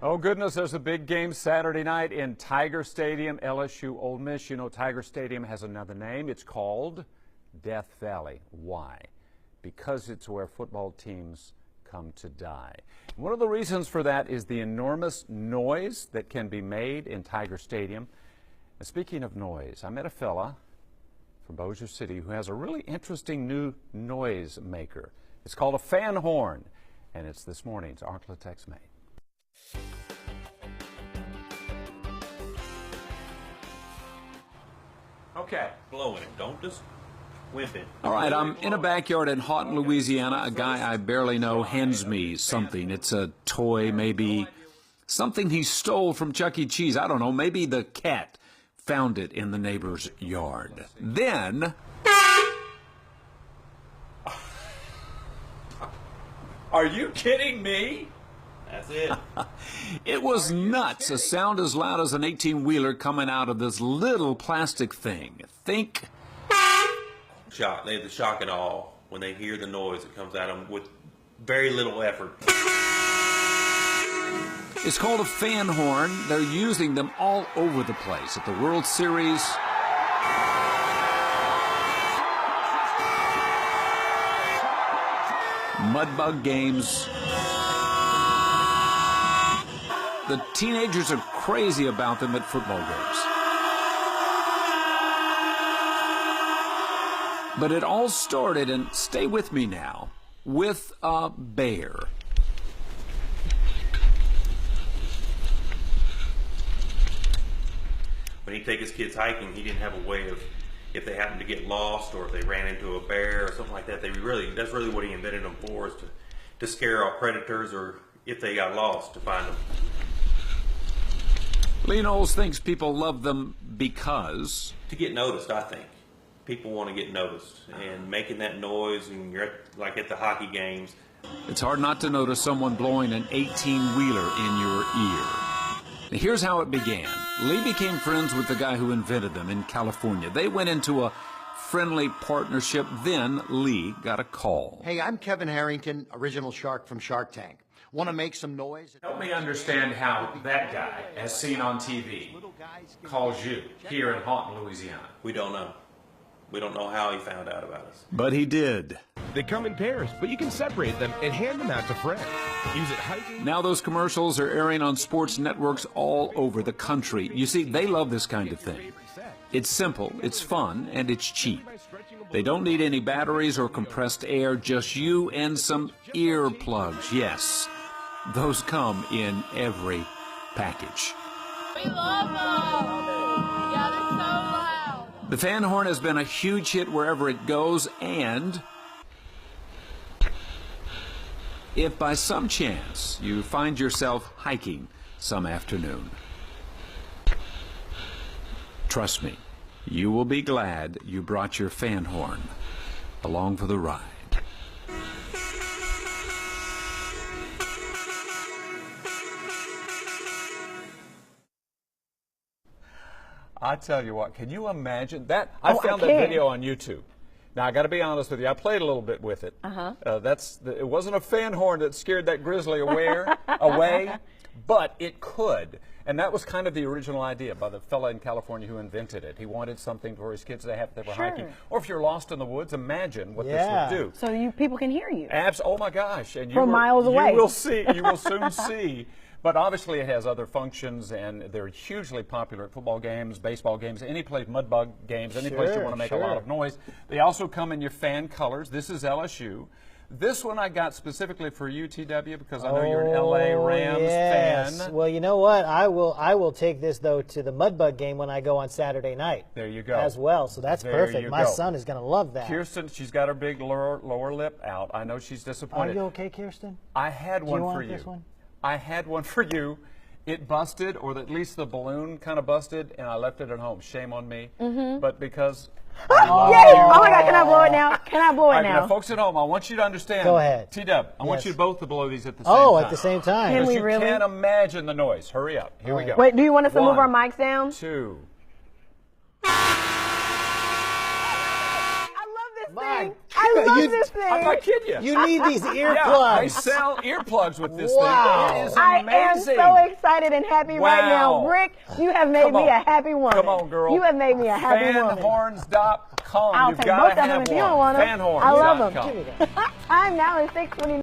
Oh, goodness, there's a big game Saturday night in Tiger Stadium, LSU Ole Miss. You know, Tiger Stadium has another name. It's called Death Valley. Why? Because it's where football teams come to die. One of the reasons for that is the enormous noise that can be made in Tiger Stadium. And speaking of noise, I met a fella from Bossier City who has a really interesting new noise maker. It's called a FanHorn, and it's this morning's Arklatex Made. Okay. Blowing it. Don't just whip it. All right, I'm in a backyard in Harington, Louisiana. A guy I barely know hands me something. It's a toy, maybe something he stole from Chuck E. Cheese. I don't know. Maybe the cat found it in the neighbor's yard. Then... Are you kidding me? That's it. It was nuts. A sound as loud as an 18-wheeler coming out of this little plastic thing. Think... Shock. They have the shock and awe when they hear the noise that comes out of them with very little effort. It's called a FanHorn. They're using them all over the place at the World Series, mudbug games. The teenagers are crazy about them at football games. But it all started, and stay with me now, with a bear. When he'd take his kids hiking, he didn't have a way of, if they happened to get lost or if they ran into a bear or something like that, that's really what he invented them for, is to scare off predators, or if they got lost, to find them. Lee Knowles thinks people love them because... To get noticed, I think. People want to get noticed, and making that noise, and you're like at the hockey games. It's hard not to notice someone blowing an 18-wheeler in your ear. Now, here's how it began. Lee became friends with the guy who invented them in California. They went into a friendly partnership. Then Lee got a call. Hey, I'm Kevin Harington, original shark from Shark Tank. Want to make some noise? Help me understand how that guy, as seen on TV, calls you here in Harington, Louisiana. We don't know. We don't know how he found out about us. But he did. They come in pairs, but you can separate them and hand them out to friends. Use it hiking. Now those commercials are airing on sports networks all over the country. You see, they love this kind of thing. It's simple, it's fun, and it's cheap. They don't need any batteries or compressed air, just you and some earplugs. Yes, those come in every package. We love them! Yeah, they're so loud. The FanHorn has been a huge hit wherever it goes, and if by some chance you find yourself hiking some afternoon, trust me, you will be glad you brought your FanHorn along for the ride. I tell you what, can you imagine that? I found that video on YouTube. Now, I got to be honest with you. I played a little bit with it. It wasn't a FanHorn that scared that grizzly away, but it could. And that was kind of the original idea by the fella in California who invented it. He wanted something for his kids to have if they were hiking. Or if you're lost in the woods, imagine what this would do. So people can hear you. Oh, my gosh. And from miles away. You will see. You will soon see. But obviously it has other functions, and they're hugely popular at football games, baseball games, any place, mudbug games, any place you want to make a lot of noise. They also come in your fan colors. This is LSU. This one I got specifically for you, TW, because I know you're an LA Rams fan. Well, you know what? I will take this, though, to the mudbug game when I go on Saturday night. There you go. As well, so that's perfect. My son is going to love that. Kirsten, she's got her big lower lip out. I know she's disappointed. Are you okay, Kirsten? I had one for you. Do you want this one? I had one for you. It busted, or at least the balloon kind of busted, and I left it at home. Shame on me. But because Yes! Oh my God, can I blow it now? Can I blow it now? Now, folks at home, I want you to understand. Go ahead. T-Dub, I want you both to blow these at the same time. Oh, at the same time. Can we you really? Can't imagine the noise. Hurry up. Here we go. Wait, do you want us to move our mics down? 1, 2. I love this thing. I love You- this thing. I'm not kidding you. You need these Yeah, earplugs. they sell earplugs with this Wow. thing. It is I amazing. am so excited and happy right now. Wow. Rick, you have made Come me on. a happy woman. Come on, girl. You have made me a happy woman. FanHorns.com. I'll You've take got both to of them have if one. you don't want them. FanHorns.com. I love them. Time now is 6:29.